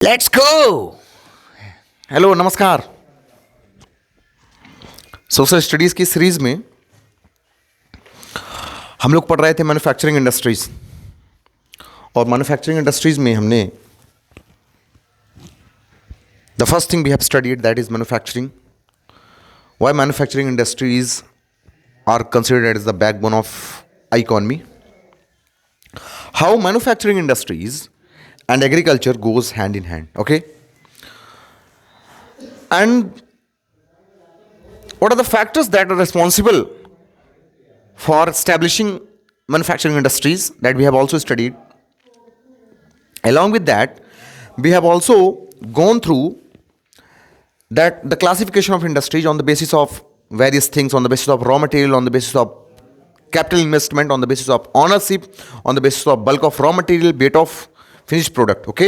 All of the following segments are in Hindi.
Let's go. हेलो, नमस्कार। सोशल स्टडीज की सीरीज में हम लोग पढ़ रहे थे मैन्युफैक्चरिंग इंडस्ट्रीज। और मैन्युफैक्चरिंग इंडस्ट्रीज में हमने the first thing we have studied that is manufacturing, why manufacturing industries are considered as the backbone of economy, how manufacturing industries and agriculture goes hand in hand. Okay, and what are the factors that are responsible for establishing manufacturing industries that we have also studied. Along with that, we have also gone through that the classification of industries on the basis of various things, on the basis of raw material, on the basis of capital investment, on the basis of ownership, on the basis of bulk of raw material, weight of finished product. Okay,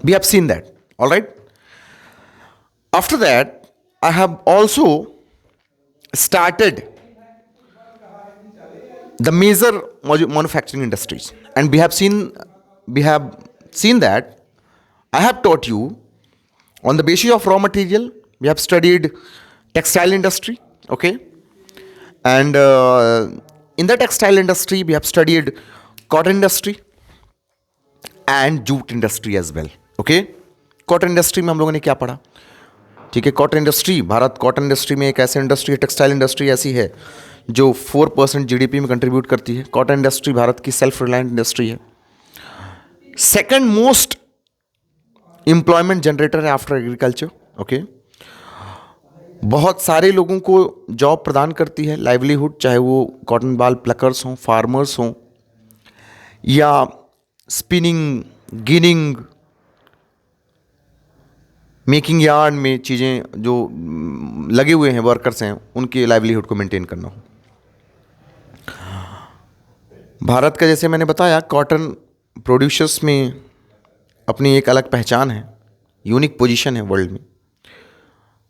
we have seen that. All right, after that I have also started the major manufacturing industries, and we have seen that I have taught you on the basis of raw material. We have studied textile industry. Okay, and in the textile industry we have studied cotton industry and jute industry as well. Okay, cotton industry में हम लोगों ने क्या पढ़ा? ठीक है, कॉटन इंडस्ट्री, भारत कॉटन इंडस्ट्री में एक ऐसी इंडस्ट्री है, टेक्सटाइल इंडस्ट्री ऐसी है जो 4% जीडीपी में कंट्रीब्यूट करती है. कॉटन इंडस्ट्री भारत की सेल्फ रिलायंट इंडस्ट्री है. सेकंड मोस्ट एम्प्लॉयमेंट जनरेटर है आफ्टर एग्रीकल्चर. ओके, बहुत सारे लोगों को जॉब प्रदान करती है, लाइवलीहुड, चाहे वो कॉटन बाल प्लकर्स हों, फार्मर्स हों, या स्पिनिंग, गिनिंग, मेकिंग यार्ड में चीज़ें जो लगे हुए हैं वर्कर्स हैं, उनके लाइवलीहुड को मेंटेन करना हो. भारत का, जैसे मैंने बताया, कॉटन प्रोड्यूसर्स में अपनी एक अलग पहचान है, यूनिक पोजीशन है वर्ल्ड में.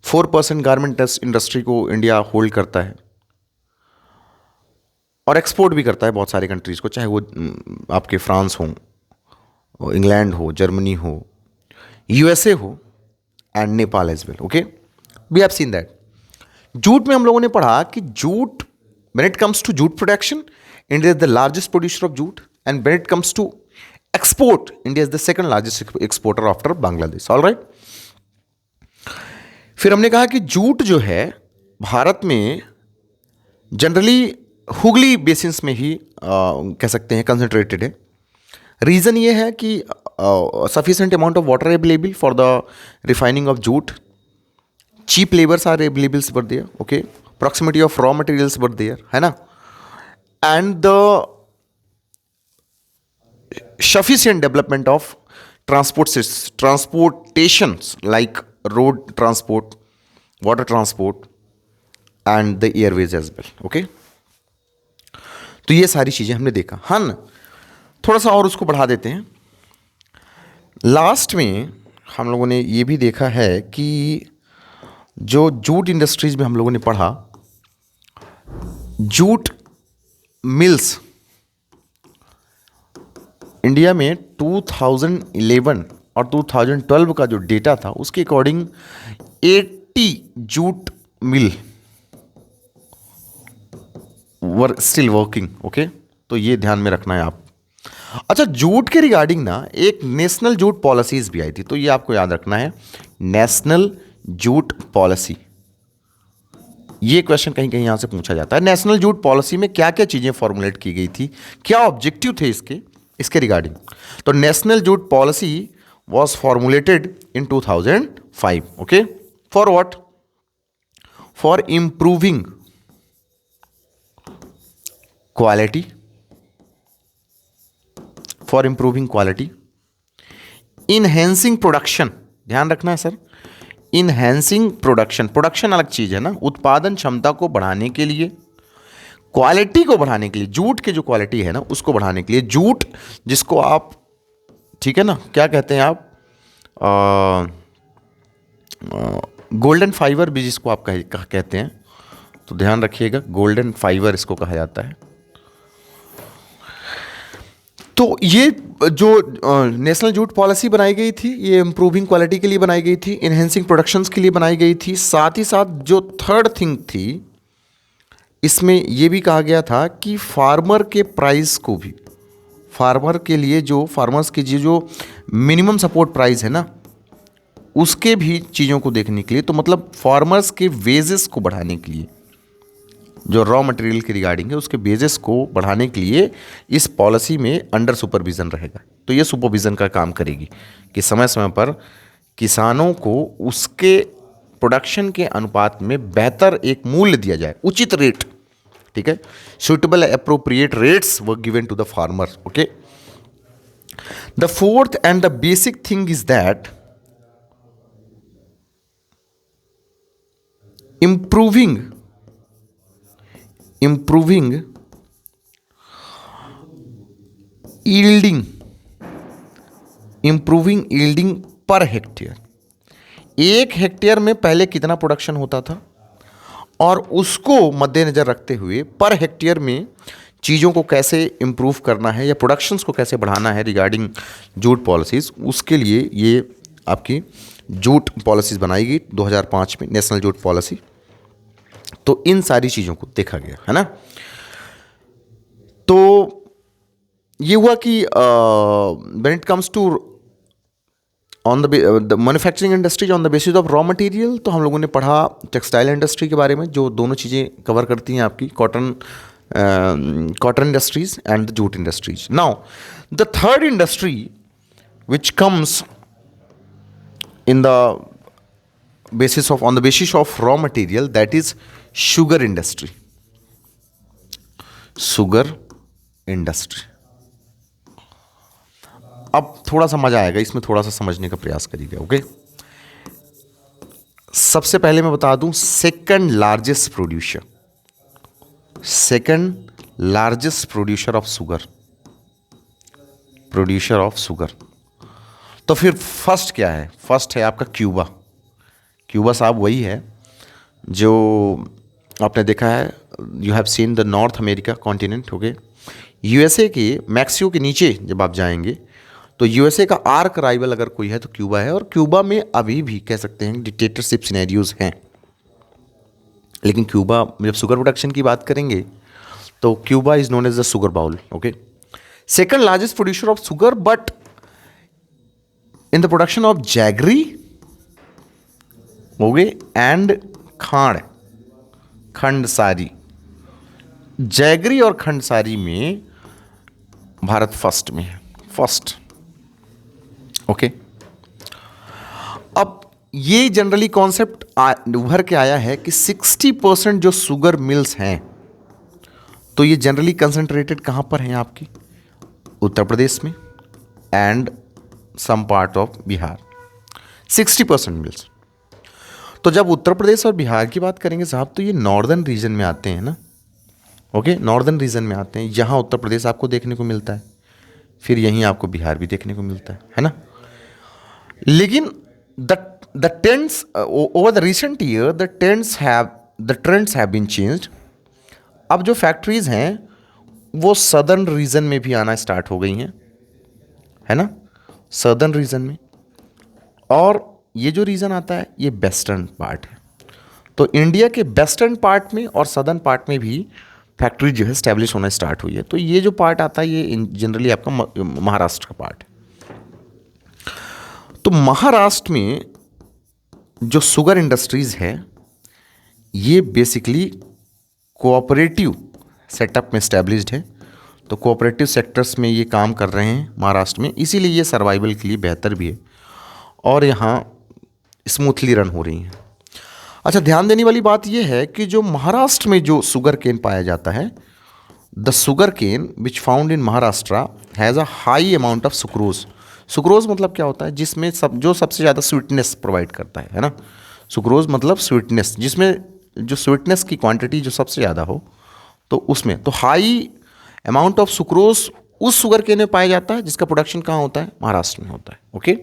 4% गारमेंट इंडस्ट्री को इंडिया होल्ड करता है और एक्सपोर्ट भी करता है बहुत सारे कंट्रीज़ को, चाहे वो आपके फ्रांस हो, इंग्लैंड हो, जर्मनी हो, यूएसए हो, and Nepal as well. Okay, we have seen that. Jute में हम लोगों ने पढ़ा कि jute, when it comes to jute production, India is the largest producer of jute, and when it comes to export, India is the second largest exporter after Bangladesh. All right. फिर हमने कहा कि जूट जो है भारत में जनरली हुगली बेसिन्स में ही कह सकते हैं कंसंट्रेटेड है. रीज़न ये है कि sufficient amount of water available for the refining of jute, cheap labours are available were there. Okay, proximity of raw materials were there, है ना, and the sufficient development of transportations like road transport, water transport, and the airways as well. Okay, तो ये सारी चीज़ें हमने देखा. हाँ ना, थोड़ा सा और उसको बढ़ा देते हैं. लास्ट में हम लोगों ने ये भी देखा है कि जो जूट इंडस्ट्रीज में हम लोगों ने पढ़ा, जूट मिल्स इंडिया में 2011 और 2012 का जो डेटा था उसके according 80 jute mill were still working. Okay, तो ये ध्यान में रखना है आप. अच्छा, जूट के रिगार्डिंग ना एक नेशनल जूट पॉलिसीज भी आई थी, तो ये आपको याद रखना है, नेशनल जूट पॉलिसी. ये क्वेश्चन कहीं कहीं यहां से पूछा जाता है. नेशनल जूट पॉलिसी में क्या क्या चीजें फॉर्मुलेट की गई थी, क्या ऑब्जेक्टिव थे इसके रिगार्डिंग. तो national jute policy was formulated in 2005. Okay, for what? For improving quality, for improving quality, enhancing production, ध्यान रखना है सर, इनहेंसिंग प्रोडक्शन, प्रोडक्शन अलग चीज है ना, उत्पादन क्षमता को बढ़ाने के लिए, क्वालिटी को बढ़ाने के लिए, जूट की जो क्वालिटी है ना उसको बढ़ाने के लिए. जूट जिसको आप, ठीक है ना, क्या कहते हैं आप, गोल्डन फाइबर भी जिसको आप कहते हैं, तो ध्यान रखिएगा, गोल्डन फाइबर इसको कहा जाता है. तो ये जो नेशनल जूट पॉलिसी बनाई गई थी, ये इम्प्रूविंग क्वालिटी के लिए बनाई गई थी, इन्हेंसिंग प्रोडक्शंस के लिए बनाई गई थी। साथ ही साथ जो थर्ड थिंग थी, इसमें ये भी कहा गया था कि फार्मर के प्राइस को भी, फार्मर के लिए जो फार्मर्स की जो मिनिमम सपोर्ट प्राइस है ना, उसके भी चीज़ों को देखने के लिए, तो मतलब फार्मर्स के वेजेस को बढ़ाने के लिए, जो रॉ मटेरियल के रिगार्डिंग है उसके बेजेस को बढ़ाने के लिए इस पॉलिसी में अंडर सुपरविज़न रहेगा। तो ये सुपरविज़न का काम करेगी कि समय समय पर किसानों को उसके प्रोडक्शन के अनुपात में बेहतर एक मूल्य दिया जाए, उचित रेट, ठीक है, suitable appropriate rates were given to the farmer. Okay, the fourth and the basic thing is that improving yielding पर हेक्टेयर। एक हेक्टेयर में पहले कितना प्रोडक्शन होता था और उसको मद्देनज़र रखते हुए पर हेक्टेयर में चीज़ों को कैसे इम्प्रूव करना है या प्रोडक्शंस को कैसे बढ़ाना है रिगार्डिंग जूट पॉलिसीज़, उसके लिए ये आपकी जूट पॉलिसीज़ बनाई गई 2005 में, नेशनल जूट पॉलिसी। तो इन सारी चीज़ों को देखा गया है ना। तो ये हुआ कि when it comes to on the manufacturing industries on the basis of raw material, तो हम लोगों ने पढ़ा टेक्सटाइल इंडस्ट्री के बारे में, जो दोनों चीज़ें कवर करती हैं आपकी, cotton industries and the jute industries. Now the third industry which comes in the on the basis of raw material, that is sugar industry. Sugar industry. अब थोड़ा सा मजा आएगा इसमें, थोड़ा सा समझने का प्रयास करिएगा। ओके, सबसे पहले मैं बता दूं, second largest producer of sugar. तो फिर फर्स्ट क्या है? फर्स्ट है आपका क्यूबा साहब वही है जो आपने देखा है, you have seen the north America continent. Okay, USA के मैक्सिको के नीचे जब आप जाएंगे तो यूएसए का आर्क राइवल अगर कोई है तो क्यूबा है, और क्यूबा में अभी भी कह सकते हैं डिक्टेटरशिप सिनेरियोज हैं। लेकिन क्यूबा, जब शुगर प्रोडक्शन की बात करेंगे तो Cuba is known as the sugar bowl. Okay, second largest producer of sugar, but in the production of jaggery हो गए एंड खंडसारी। जैगरी और खंडसारी में भारत फर्स्ट में है, फर्स्ट। ओके, अब ये जनरली कॉन्सेप्ट उभर के आया है कि 60% जो शुगर मिल्स हैं, तो ये जनरली कंसंट्रेटेड कहाँ पर हैं आपकी? उत्तर प्रदेश में and some part of Bihar, 60% mills. तो जब उत्तर प्रदेश और बिहार की बात करेंगे साहब, तो ये नॉर्दर्न रीजन में आते हैं ना। ओके, नॉर्दर्न रीजन में आते हैं, यहाँ उत्तर प्रदेश आपको देखने को मिलता है, फिर यहीं आपको बिहार भी देखने को मिलता है ना। लेकिन the trends over the recent year, the trends have been changed. अब जो फैक्ट्रीज हैं वो सदर्न रीजन में भी आना स्टार्ट हो गई हैं, है ना, सदर्न रीजन में। और ये जो रीजन आता है ये वेस्टर्न पार्ट है। तो इंडिया के वेस्टर्न पार्ट में और सदर्न पार्ट में भी फैक्ट्री जो है स्टैब्लिश होना स्टार्ट हुई है। तो ये जो पार्ट आता है ये जनरली आपका महाराष्ट्र का पार्ट है। तो महाराष्ट्र में जो शुगर इंडस्ट्रीज है ये बेसिकली कोऑपरेटिव सेटअप में स्टैब्लिश्ड है। तो कोऑपरेटिव सेक्टर्स में ये काम कर रहे हैं महाराष्ट्र में, इसीलिए ये सर्वाइवल के लिए बेहतर भी है और यहाँ स्मूथली रन हो रही हैं। अच्छा, ध्यान देने वाली बात ये है कि जो महाराष्ट्र में जो शुगर केन पाया जाता है, the sugar cane which found in Maharashtra has a high amount of sucrose. Sucrose मतलब क्या होता है? जिसमें जो सबसे ज़्यादा स्वीटनेस प्रोवाइड करता है ना। सुक्रोज मतलब स्वीटनेस, जिसमें जो स्वीटनेस की क्वांटिटी जो सबसे ज़्यादा हो, तो उसमें तो हाई अमाउंट ऑफ सुक्रोज उस शुगर केन में पाया जाता है जिसका प्रोडक्शन कहाँ होता है? महाराष्ट्र में होता है। ओके,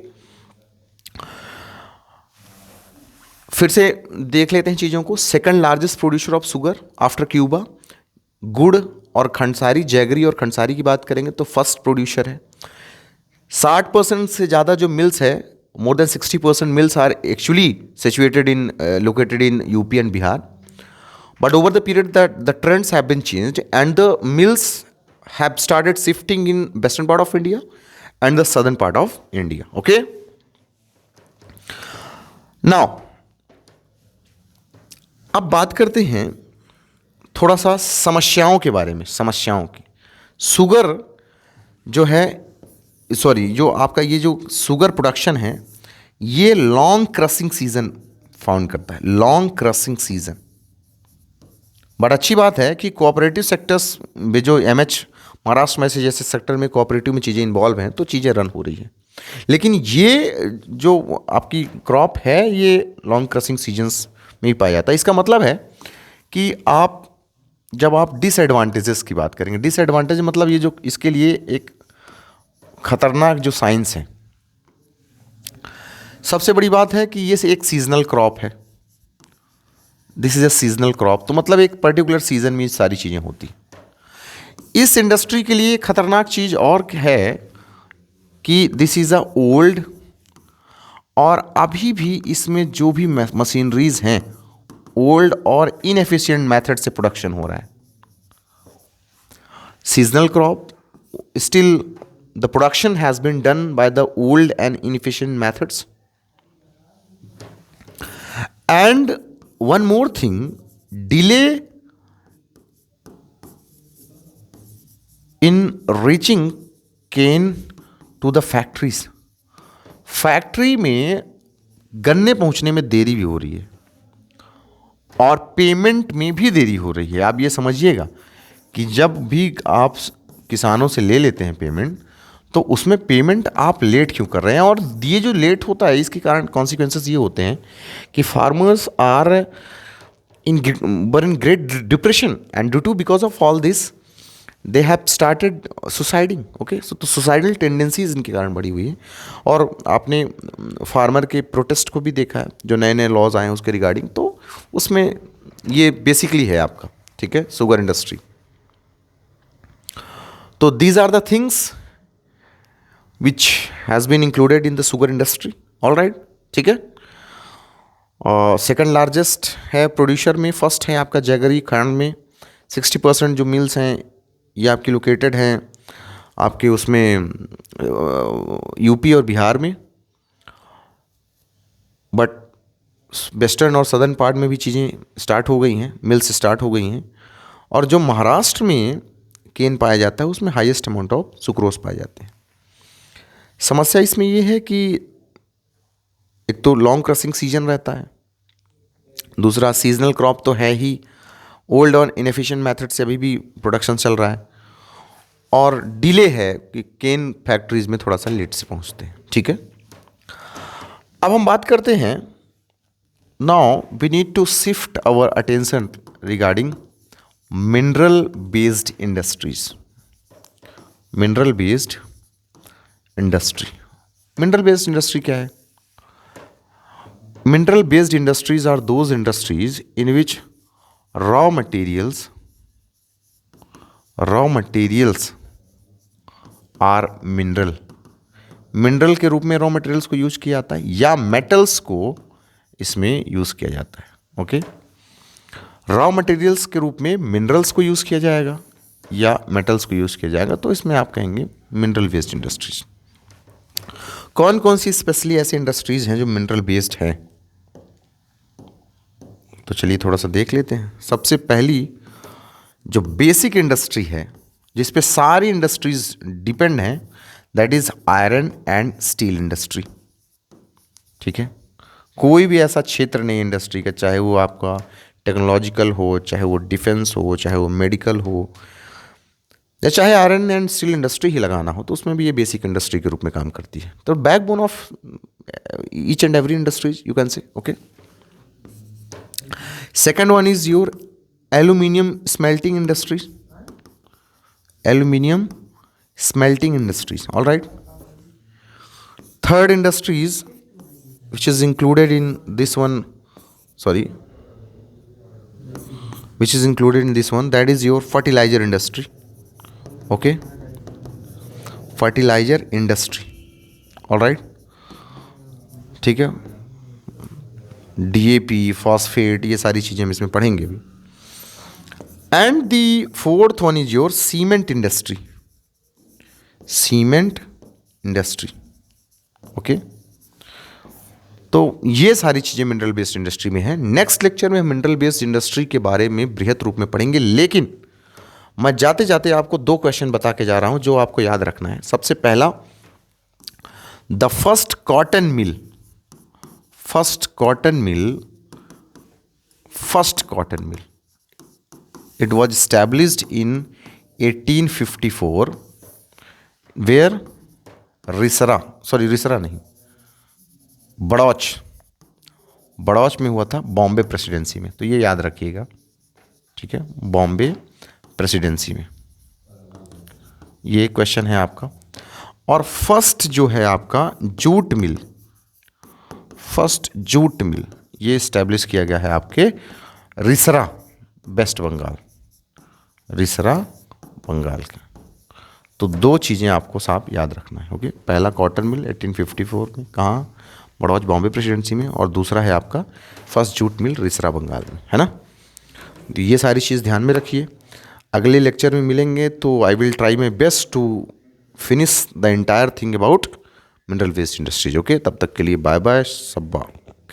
फिर से देख लेते हैं चीज़ों को। Second largest producer of sugar after Cuba, गुड़ और खंडसारी, जैगरी और खंडसारी की बात करेंगे तो फर्स्ट प्रोड्यूसर है। 60% से ज़्यादा जो मिल्स है, more than 60% mills are actually situated in located in UP and Bihar. But over the period that the trends have been changed and the mills have started shifting in western part of India and the southern part of India. Okay. Now, अब बात करते हैं थोड़ा सा समस्याओं के बारे में। समस्याओं की, शुगर जो है, सॉरी, जो आपका ये जो शुगर प्रोडक्शन है, ये लॉन्ग क्रशिंग सीजन फाउंड करता है, लॉन्ग क्रशिंग सीजन। बट अच्छी बात है कि कोऑपरेटिव सेक्टर्स में जो एमएच महाराष्ट्र में से जैसे सेक्टर में कोऑपरेटिव में चीज़ें इन्वॉल्व हैं तो चीज़ें रन हो रही हैं। लेकिन ये जो आपकी क्रॉप है ये लॉन्ग क्रशिंग सीजन्स में ही पाया जाता है। इसका मतलब है कि आप जब आप डिसएडवांटेजेस की बात करेंगे, डिसएडवांटेज मतलब ये जो इसके लिए एक खतरनाक जो साइंस है, सबसे बड़ी बात है कि ये एक सीजनल क्रॉप है। This is a seasonal crop, तो मतलब एक पर्टिकुलर सीजन में ये सारी चीज़ें होती। इस इंडस्ट्री के लिए खतरनाक चीज़ और है कि दिस इज़ अ ओल्ड, और अभी भी इसमें जो भी मशीनरीज हैं ओल्ड और इनएफिशिएंट मेथड से प्रोडक्शन हो रहा है। Seasonal crop, still the production has been done by the old and inefficient methods. And one more thing, delay in reaching cane to the factories. Factory में गन्ने पहुंचने में देरी भी हो रही है और पेमेंट में भी देरी हो रही है। आप ये समझिएगा कि जब भी आप किसानों से ले लेते हैं पेमेंट, तो उसमें पेमेंट आप लेट क्यों कर रहे हैं, और ये जो लेट होता है इसके कारण कॉन्सिक्वेंसेस ये होते हैं कि farmers are in great depression, and due to because of all this they have started suiciding. Okay, so तो सुसाइडल टेंडेंसीज इनके कारण बढ़ी हुई है। और आपने फार्मर के प्रोटेस्ट को भी देखा है, जो नए नए लॉज आए हैं उसके रिगार्डिंग, तो उसमें ये बेसिकली है आपका, ठीक है, शुगर इंडस्ट्री। तो these are the things which has been included in the sugar industry. all right, ठीक है। सेकंड लार्जेस्ट है प्रोड्यूसर में, फर्स्ट है आपका जैगरी खंड में। 60% जो मिल्स हैं ये आपकी लोकेटेड हैं आपके उसमें यूपी और बिहार में, बट वेस्टर्न और सदर्न पार्ट में भी चीज़ें स्टार्ट हो गई हैं, मिल्स स्टार्ट हो गई हैं। और जो महाराष्ट्र में केन पाया जाता है उसमें हाईएस्ट अमाउंट ऑफ सुक्रोज पाए जाते हैं। समस्या इसमें यह है कि एक तो लॉन्ग क्रशिंग सीजन रहता है, दूसरा सीजनल क्रॉप तो है ही, ओल्ड और इनएफिशिएंट मेथड से अभी भी प्रोडक्शन चल रहा है, और डिले है कि केन फैक्ट्रीज में थोड़ा सा लेट से पहुंचते हैं। ठीक है, अब हम बात करते हैं, now we need to shift our attention regarding mineral based industries. Mineral based industry, mineral based industry क्या है? Mineral based industries are those industries in which raw materials are mineral. Mineral के रूप में रॉ मटेरियल्स को यूज किया जाता है या मेटल्स को इसमें यूज किया जाता है। ओके, रॉ मटेरियल्स के रूप में मिनरल्स को यूज किया जाएगा या मेटल्स को यूज किया जाएगा, तो इसमें आप कहेंगे मिनरल बेस्ड इंडस्ट्रीज। कौन कौन सी स्पेशली ऐसी इंडस्ट्रीज हैं जो मिनरल बेस्ड हैं? तो चलिए थोड़ा सा देख लेते हैं। सबसे पहली जो बेसिक इंडस्ट्री है जिस पे सारी इंडस्ट्रीज डिपेंड हैं, that is iron and steel industry. ठीक है, कोई भी ऐसा क्षेत्र नहीं इंडस्ट्री का, चाहे वो आपका टेक्नोलॉजिकल हो, चाहे वो डिफेंस हो, चाहे वो मेडिकल हो, या चाहे आयरन एंड स्टील इंडस्ट्री ही लगाना हो, तो उसमें भी ये बेसिक इंडस्ट्री के रूप में काम करती है। तो backbone of each and every industries you can say. Okay, second one is your aluminium smelting industries. Aluminium smelting industries. All right, third industries which is included in this one, sorry, which is included in this one, that is your fertilizer industry. Okay, fertilizer industry. All right, ठीक है, DAP, फॉस्फेट, ये सारी चीज़ें हम इसमें पढ़ेंगे भी. And the fourth one is your cement industry. Cement industry. Okay, तो ये सारी चीज़ें मिनरल बेस्ड इंडस्ट्री में है. नेक्स्ट लेक्चर में हम मिनरल बेस्ड इंडस्ट्री के बारे में बृहत रूप में पढ़ेंगे, लेकिन मैं जाते जाते आपको 2 क्वेश्चन बता के जा रहा हूं जो आपको याद रखना है. सबसे पहला, the first cotton mill it was established in 1854 where Rishra नहीं, बड़ौच में हुआ था, बॉम्बे प्रेसिडेंसी में. तो ये याद रखिएगा, ठीक है, बॉम्बे प्रेसिडेंसी में. ये क्वेश्चन है आपका. और फर्स्ट जो है आपका जूट मिल, ये इस्टेब्लिश किया गया है आपके रिसरा, वेस्ट बंगाल, रिसरा बंगाल के. तो 2 चीज़ें आपको साहब याद रखना है. ओके, पहला कॉटन मिल 1854 में, कहाँ, बड़ौच बॉम्बे प्रेसिडेंसी में, और दूसरा है आपका first jute mill Rishra Bengal में, है ना. तो ये सारी चीज़ ध्यान में रखिए. अगले लेक्चर में मिलेंगे तो I will try my best to finish the entire thing about mineral waste industries. Okay, तब तक के लिए बाय बाय, सब्बा.